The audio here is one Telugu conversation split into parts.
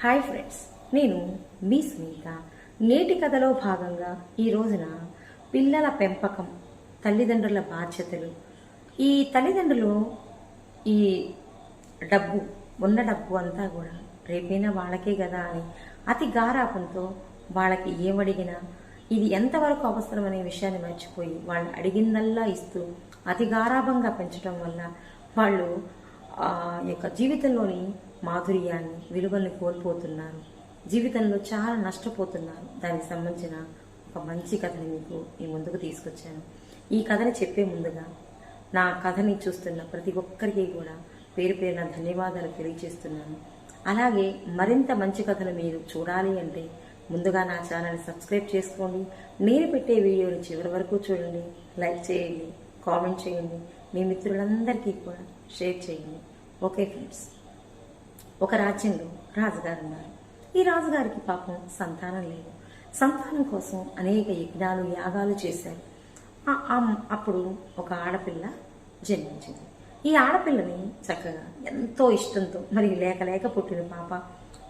హాయ్ ఫ్రెండ్స్, నేను మీ సునీత. నేటి కథలో భాగంగా ఈ రోజున పిల్లల పెంపకం, తల్లిదండ్రుల బాధ్యతలు. ఈ తల్లిదండ్రులు ఈ ఉన్న డబ్బు అంతా కూడా రేపైనా వాళ్ళకే కదా అని అతి గారాపంతో వాళ్ళకి ఏమడిగినా ఇది ఎంతవరకు అవసరం అనే విషయాన్ని మర్చిపోయి వాళ్ళు అడిగిందల్లా ఇస్తూ అతి గారాభంగా పెంచడం వల్ల వాళ్ళు యొక్క జీవితంలోని మాధుర్యాన్ని, విలువల్ని కోల్పోతున్నారు. జీవితంలో చాలా నష్టపోతున్నారు. దానికి సంబంధించిన ఒక మంచి కథని మీకు ఈ ముందుకు తీసుకొచ్చాను. ఈ కథని చెప్పే ముందుగా నా కథని చూస్తున్న ప్రతి ఒక్కరికి కూడా పేరు పేరున ధన్యవాదాలు తెలియజేస్తున్నాను. అలాగే మరింత మంచి కథను మీరు చూడాలి అంటే ముందుగా నా ఛానల్ని సబ్స్క్రైబ్ చేసుకోండి. నేను పెట్టే వీడియోని చివరి వరకు చూడండి, లైక్ చేయండి, కామెంట్ చేయండి, మీ మిత్రులందరికీ కూడా షేర్ చేయండి. ఓకే ఫ్రెండ్స్, ఒక రాజ్యంలో రాజుగారు ఉన్నారు. ఈ రాజుగారికి పాపం సంతానం లేదు. సంతానం కోసం అనేక యజ్ఞాలు, యాగాలు చేశారు. అప్పుడు ఒక ఆడపిల్ల జన్మించింది. ఈ ఆడపిల్లని చక్కగా ఎంతో ఇష్టంతో, మరి లేక పుట్టిన పాప,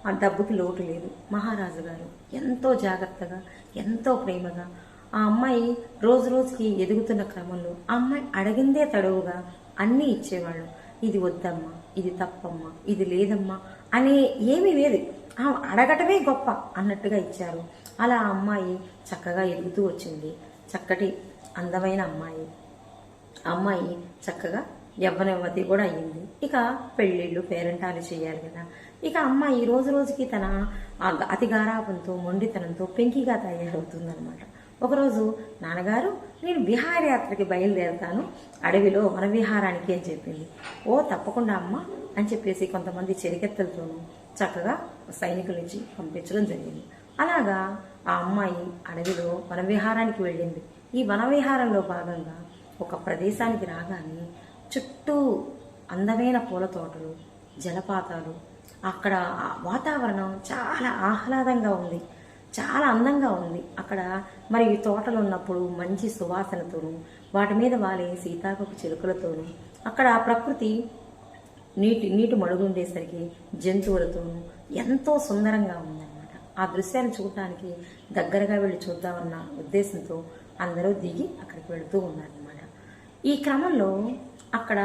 ఆ డబ్బుకి లోటు లేదు. మహారాజు గారు ఎంతో జాగ్రత్తగా, ఎంతో ప్రేమగా ఆ అమ్మాయి రోజు రోజుకి ఎదుగుతున్న క్రమంలో ఆ అమ్మాయి అడిగిందే తడవుగా అన్నీ ఇచ్చేవాళ్ళు. ఇది వద్దమ్మా, ఇది తప్పమ్మా, ఇది లేదమ్మా అనే ఏమీ లేదు, అడగటమే గొప్ప అన్నట్టుగా ఇచ్చారు. అలా ఆ అమ్మాయి చక్కగా ఎదుగుతూ వచ్చింది. చక్కటి అందమైన అమ్మాయి. అమ్మాయి చక్కగా యవ్వనవతి కూడా అయ్యింది. ఇక పెళ్ళిళ్ళు, పేరెంటాలు చేయాలి కదా. ఇక అమ్మాయి రోజు రోజుకి తన అతి గారాపంతో, మొండితనంతో పెంకిగా తయారవుతుందనమాట. ఒకరోజు నాన్నగారు, నేను విహారయాత్రకి బయలుదేరుతాను, అడవిలో వనవిహారానికి అని చెప్పింది. ఓ తప్పకుండా అమ్మ అని చెప్పేసి కొంతమంది చెరికెత్తలతోనూ చక్కగా సైనికుల నుంచి పంపించడం జరిగింది. అలాగా ఆ అమ్మాయి అడవిలో వనవిహారానికి వెళ్ళింది. ఈ వనవిహారంలో భాగంగా ఒక ప్రదేశానికి రాగానే చుట్టూ అందమైన పూల తోటలు, జలపాతాలు, అక్కడ వాతావరణం చాలా ఆహ్లాదంగా ఉంది, చాలా అందంగా ఉంది. అక్కడ మరి తోటలు ఉన్నప్పుడు మంచి సువాసనతోనూ, వాటి మీద వాలే సీతాకోక చిలుకలతోనూ, అక్కడ ప్రకృతి నీటి మడుగుండేసరికి జంతువులతోనూ ఎంతో సుందరంగా ఉందన్నమాట. ఆ దృశ్యాన్ని చూడటానికి దగ్గరగా వెళ్ళి చూద్దామన్న ఉద్దేశంతో అందరూ దిగి అక్కడికి వెళుతూ ఉన్నారనమాట. ఈ క్రమంలో అక్కడ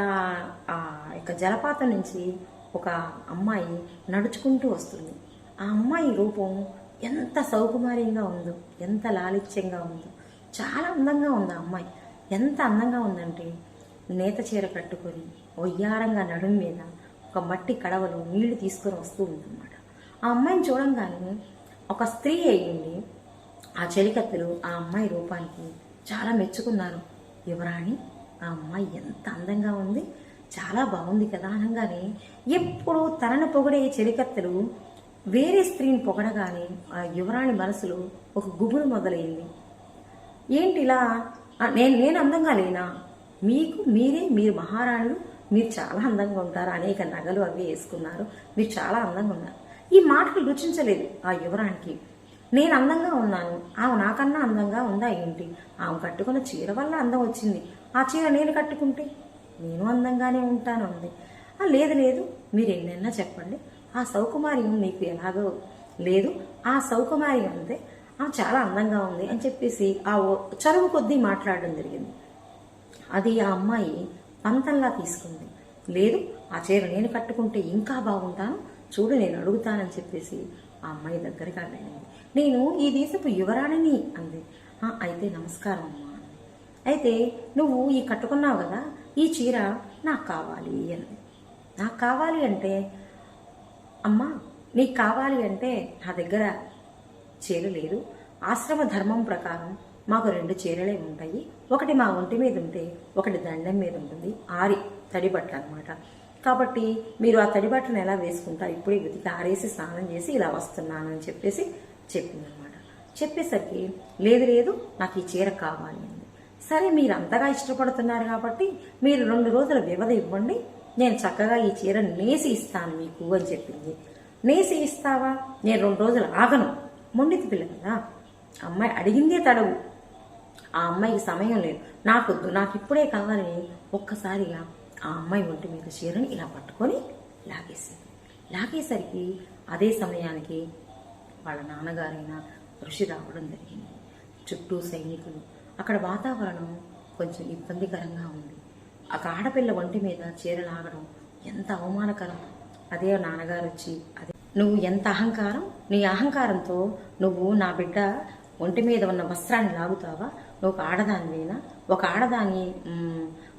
ఆ యొక్క జలపాతం నుంచి ఒక అమ్మాయి నడుచుకుంటూ వస్తుంది. ఆ అమ్మాయి రూపం ఎంత సౌకుమార్యంగా ఉందో, ఎంత లాలిత్యంగా ఉందో, చాలా అందంగా ఉంది ఆ అమ్మాయి. ఎంత అందంగా ఉందంటే నేత చీర కట్టుకొని ఒయ్యారంగా నడుం మీద ఒక మట్టి కడవలో నీళ్లు తీసుకొని వస్తూ ఉందన్నమాట. ఆ అమ్మాయిని చూడంగానే ఒక స్త్రీ అయ్యింది ఆ చెలికత్తెలు ఆ అమ్మాయి రూపానికి చాలా మెచ్చుకున్నారు. యువరాణి, ఆ అమ్మాయి ఎంత అందంగా ఉంది, చాలా బాగుంది కదా అనగానే ఎప్పుడు తనను పొగిడే చెలికత్తెలు వేరే స్త్రీని పొగడగానే ఆ యువరాణి మనసులో ఒక గుబులు మొదలైంది. ఏంటి ఇలా, నేను అందంగా లేనా, మీరు మహారాణులు, మీరు చాలా అందంగా ఉంటారు, అనేక నగలు అవి వేసుకున్నారు, మీరు చాలా అందంగా ఉన్నారు. ఈ మాటలు రుచించలేదు ఆ యువరానికి. నేను అందంగా ఉన్నాను, ఆమె నాకన్నా అందంగా ఉందా ఏంటి, ఆమె కట్టుకున్న చీర వల్ల అందం వచ్చింది, ఆ చీర నేను కట్టుకుంటే నేను అందంగానే ఉంటాను అంది. లేదు, మీరు ఎన్నైనా చెప్పండి, ఆ సౌకుమార్యం మీకు ఎలాగో లేదు, ఆ సౌకుమార్యం అంతే, చాలా అందంగా ఉంది అని చెప్పేసి ఆ చనువు కొద్దీ మాట్లాడడం జరిగింది. అది ఆ అమ్మాయి పంతంలా తీసుకుంది. లేదు, ఆ చీర నేను కట్టుకుంటే ఇంకా బాగుంటాను, చూడు నేను అడుగుతానని చెప్పేసి ఆ అమ్మాయి దగ్గరగా వెళ్ళింది. నేను ఈ దేశపు యువరాణిని అంది. అయితే నమస్కారం అమ్మా అంది. అయితే నువ్వు ఈ కట్టుకున్నావు కదా, ఈ చీర నాకు కావాలి అంది. నాకు కావాలి అంటే, అమ్మా నీకు కావాలి అంటే నా దగ్గర చీర లేదు, ఆశ్రమ ధర్మం ప్రకారం మాకు 2 చీరలే ఉంటాయి, ఒకటి మా ఒంటి మీద ఉంటే ఒకటి దండం మీద ఉంటుంది, తడిబట్ట అనమాట. కాబట్టి మీరు ఆ తడిబట్టను ఎలా వేసుకుంటారు, ఇప్పుడే వెతికి ఆరేసి స్నానం చేసి ఇలా వస్తున్నాను అని చెప్పేసి చెప్పిందనమాట. చెప్పేసరికి లేదు నాకు ఈ చీర కావాలి అంది. సరే, మీరు అంతగా ఇష్టపడుతున్నారు కాబట్టి మీరు 2 రోజుల వ్యవధి ఇవ్వండి, నేను చక్కగా ఈ చీర నేసి ఇస్తాను మీకు అని చెప్పింది. నేసి ఇస్తావా, నేను 2 రోజులు ఆగను, మొండితి పిల్ల కదా, అమ్మాయి అడిగిందే తడవు, ఆ అమ్మాయికి సమయం లేదు, నాకొద్దు, నాకు ఇప్పుడే కావాలని ఒక్కసారిగా ఆ అమ్మాయి ఒంటి మీద చీరని ఇలా పట్టుకొని లాగేసింది. లాగేసరికి అదే సమయానికి వాళ్ళ నాన్నగారైన ఋషి రావడం జరిగింది. చుట్టూ సైనికులు. అక్కడ వాతావరణం కొంచెం ఇబ్బందికరంగా ఉంది. ఒక ఆడపిల్ల ఒంటి మీద చీర లాగడం ఎంత అవమానకరం. అదే నాన్నగారు వచ్చి, అదే నువ్వు ఎంత అహంకారం, నీ అహంకారంతో నువ్వు నా బిడ్డ ఒంటి మీద ఉన్న వస్త్రాన్ని లాగుతావా? నువ్వు ఒక ఆడదానివేనా? ఒక ఆడదాని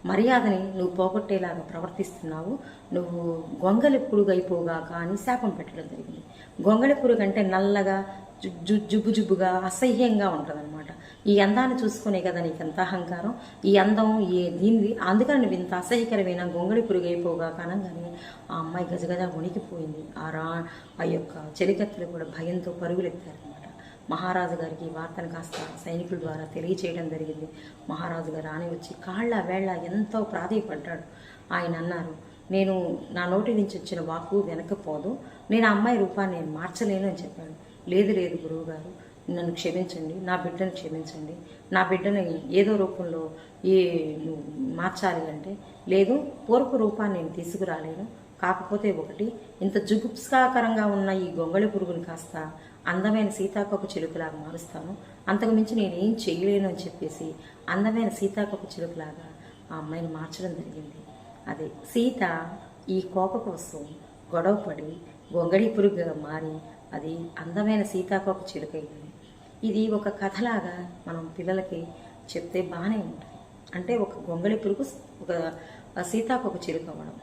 మర్యాదని నువ్వు పోగొట్టేలాగా ప్రవర్తిస్తున్నావు. నువ్వు గొంగలి పురుగైపోగా కానీ శాపం పెట్టడం జరిగింది. గొంగళి పురుగు అంటే నల్లగా జుబ్బు జుబ్బుగా అసహ్యంగా ఉంటుంది అనమాట. ఈ అందాన్ని చూసుకునే కదా నీకు ఎంత అహంకారం. ఈ అందం దీనిది, అందుకని నువ్వు ఇంత అసహ్యకరమైన గొంగళి పురుగు అయిపోగా కానంగానే ఆ అమ్మాయి గజగజ వణికిపోయింది. ఆ యొక్క చెలికత్తెలు కూడా భయంతో పరుగులెత్తారనమాట. మహారాజు గారికి ఈ వార్తను కాస్త సైనికుల ద్వారా తెలియచేయడం జరిగింది. మహారాజు గారు రాని వచ్చి కాళ్ళ వేళ్ళ ఎంతో ప్రాధేయపడ్డాడు. ఆయన అన్నారు, నేను నా నోటి నుంచి వచ్చిన వాక్కు వెనకపోదు, నేను ఆ అమ్మాయి రూపాన్ని నేను మార్చలేను అని చెప్పాడు. లేదు లేదు గురువు గారు, నన్ను క్షమించండి, నా బిడ్డను క్షమించండి, నా బిడ్డని ఏదో రూపంలో మార్చాలి అంటే, లేదు పూర్వపు రూపాన్ని నేను తీసుకురాలేను, కాకపోతే ఒకటి ఇంత జుగుప్సాకరంగా ఉన్న ఈ గొంగళి పురుగుని కాస్త అందమైన సీతాకోక చిలుకలాగా మారుస్తాను, అంతకు మించి నేనేం చేయలేను అని చెప్పేసి అందమైన సీతాకోక చిలుకలాగా ఆ అమ్మాయిని మార్చడం జరిగింది. అదే సీత ఈ కోక కోసం గొడవపడి గొంగళి పురుగుగా మారి అది అందమైన సీతాకోక చిలుక అయింది. ఇది ఒక కథలాగా మనం పిల్లలకి చెప్తే బాగానే ఉంటుంది. అంటే ఒక గొంగళి పురుగు ఒక సీతాకోక చిలుక అవ్వడం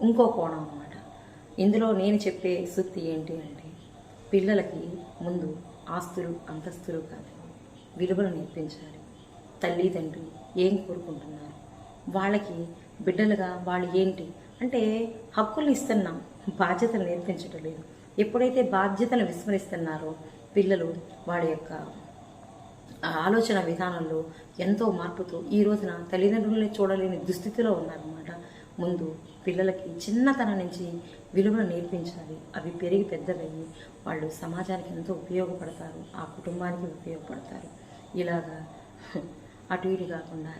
ఇంకో కోణం అన్నమాట. ఇందులో నేను చెప్పే సూక్తి ఏంటి అంటే, పిల్లలకి ముందు ఆస్తులు అంతస్తులు కాదు, విలువలు నేర్పించాలి. తల్లిదండ్రులు ఏం కోరుకుంటున్నారు, వాళ్ళకి బిడ్డలుగా వాళ్ళు ఏంటి అంటే హక్కులు ఇస్తున్నాం, బాధ్యతలు నేర్పించడం లేదు. ఎప్పుడైతే బాధ్యతలు విస్మరిస్తున్నారో పిల్లలు వాళ్ళ యొక్క ఆలోచన విధానంలో ఎంతో మార్పుతో ఈ రోజున తల్లిదండ్రులని చూడలేని దుస్థితిలో ఉన్నారన్నమాట. ముందు పిల్లలకి చిన్నతనం నుంచి విలువలు నేర్పించాలి. అవి పెరిగి పెద్దవయ్యి వాళ్ళు సమాజానికి ఎంతో ఉపయోగపడతారు, ఆ కుటుంబానికి ఉపయోగపడతారు. ఇలాగా అటు ఇటు కాకుండా